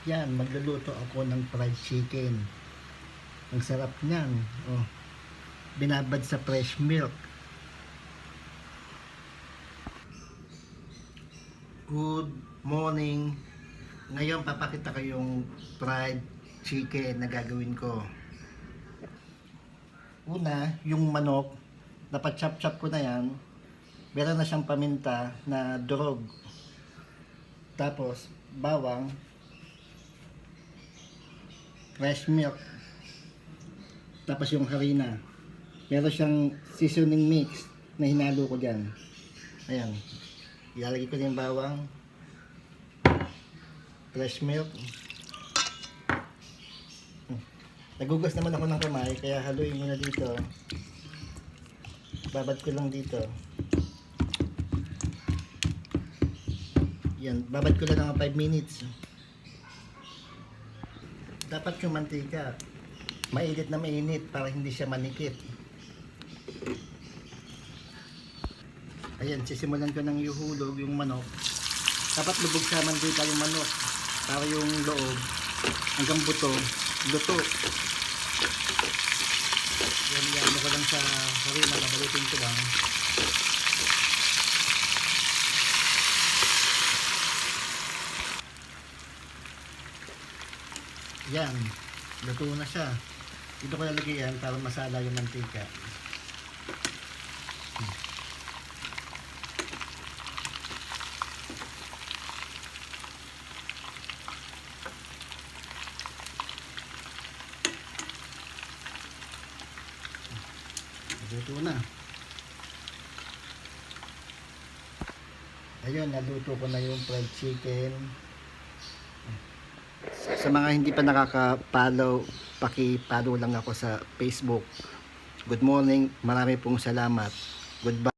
Yan, magluluto ako ng fried chicken. Ang sarap niyan. Oh, binabad sa fresh milk. Good morning. Ngayon papakita ko yung fried chicken na gagawin ko. Una, yung manok, dapat chop-chop ko na yan. Meron na siyang paminta na durog. Tapos, bawang, fresh milk, tapos yung harina. Meron siyang seasoning mix na hinalo ko dyan. Ayan, ilalagay ko na yung bawang, fresh milk. Nagugas naman ako ng kamay, kaya haluin muna dito. Babad ko lang dito. Yan, babad ko lang ng 5 minutes. Dapat yung mantika mainit na mainit para hindi siya manikit. Ayan, sisimulan ko ng ihulog yung manok. Dapat lubog sa mantika yung manok para yung loob hanggang buto luto. Yan ko lang sa harina, nabalutin ko lang. Yan, luto na siya. Dito ko lalagay yan para masala yung mantika. Luto na. Ayun, naluto ko na yung fried chicken. Sa mga hindi pa nakaka-follow, paki-follow lang ako sa Facebook. Good morning, marami pong salamat. Goodbye.